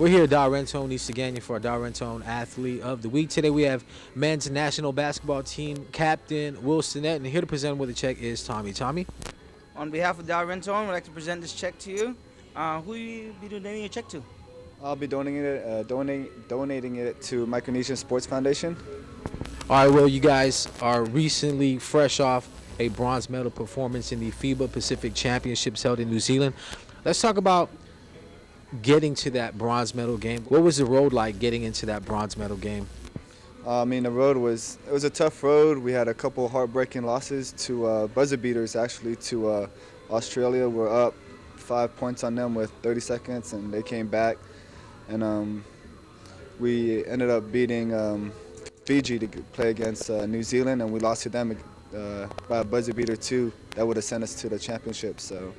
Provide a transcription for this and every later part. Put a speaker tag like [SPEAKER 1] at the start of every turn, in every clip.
[SPEAKER 1] We're here at Darrentone, East Gagnon, for our Darrentone Athlete of the Week. Today we have men's national basketball team captain Will Stinnett, and here to present with a check is Tommy. Tommy?
[SPEAKER 2] On behalf of Darrentone, we'd like to present this check to you. Who will you be donating a check to?
[SPEAKER 3] I'll be donating it to Micronesian Sports Foundation.
[SPEAKER 1] All right, Will, you guys are recently fresh off a bronze medal performance in the FIBA Pacific Championships held in New Zealand. Let's talk about getting to that bronze medal game. What was the road like getting into that bronze medal game?
[SPEAKER 3] The road was a tough road. We had a couple heartbreaking losses to buzzer beaters, actually, to Australia. We're up 5 points on them with 30 seconds, and they came back. And we ended up beating Fiji to play against New Zealand, and we lost to them by a buzzer beater too. That would have sent us to the championship. So,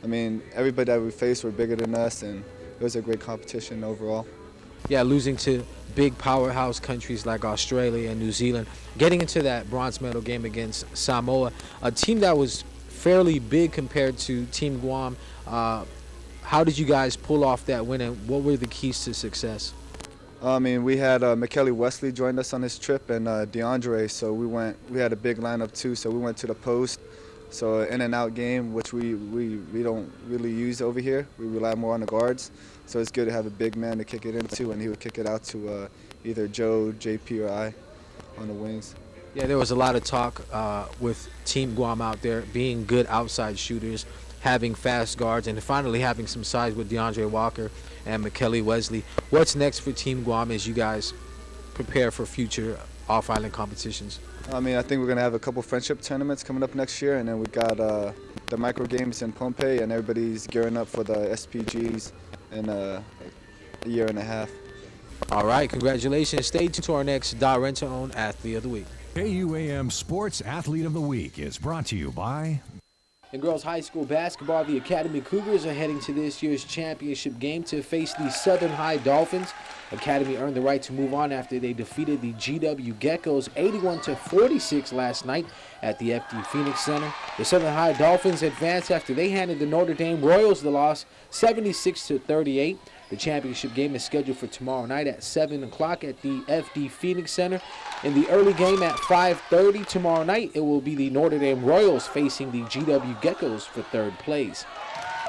[SPEAKER 3] everybody that we faced were bigger than us, and it was a great competition overall.
[SPEAKER 1] Yeah, losing to big powerhouse countries like Australia and New Zealand, getting into that bronze medal game against Samoa, a team that was fairly big compared to Team Guam. How did you guys pull off that win, and what were the keys to success?
[SPEAKER 3] We had McKelly Wesley joined us on this trip, and DeAndre. So we had a big lineup too. So we went to the post. So in and out game, which we don't really use over here. We rely more on the guards. So it's good to have a big man to kick it into, and he would kick it out to either Joe, JP, or I on the wings.
[SPEAKER 1] Yeah, there was a lot of talk with Team Guam out there being good outside shooters, having fast guards, and finally having some size with DeAndre Walker and McKelly Wesley. What's next for Team Guam as you guys prepare for future off-island competitions?
[SPEAKER 3] I think we're going to have a couple friendship tournaments coming up next year, and then we got the micro games in Pohnpei, and everybody's gearing up for the SPGs in a year and a half.
[SPEAKER 1] All right, congratulations. Stay tuned to our next Darrentone Athlete of the Week.
[SPEAKER 4] KUAM Sports Athlete of the Week is brought to you by...
[SPEAKER 1] In girls high school basketball, the Academy Cougars are heading to this year's championship game to face the Southern High Dolphins. Academy earned the right to move on after they defeated the GW Geckos 81-46 last night at the FD Phoenix Center. The Southern High Dolphins advanced after they handed the Notre Dame Royals the loss 76-38. The championship game is scheduled for tomorrow night at 7 o'clock at the FD Phoenix Center. In the early game at 5:30 tomorrow night, it will be the Notre Dame Royals facing the GW Geckos for third place.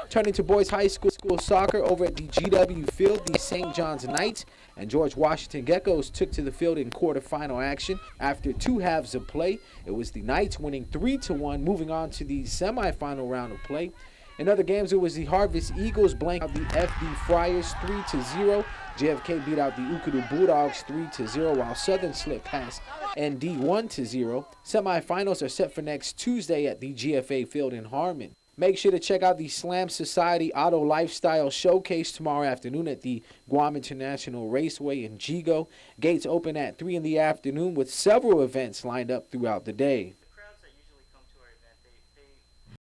[SPEAKER 1] Turning to boys high school soccer over at the GW field, the St. John's Knights and George Washington Geckos took to the field in quarterfinal action. After two halves of play, it was the Knights winning 3-1, moving on to the semifinal round of play. In other games, it was the Harvest Eagles blank out the FD Friars 3-0. JFK beat out the Ukudu Bulldogs 3-0, while Southern slipped past ND 1-0. Semifinals are set for next Tuesday at the GFA field in Harmon. Make sure to check out the Slam Society Auto Lifestyle Showcase tomorrow afternoon at the Guam International Raceway in Jigo. Gates open at 3 in the afternoon with several events lined up throughout the day.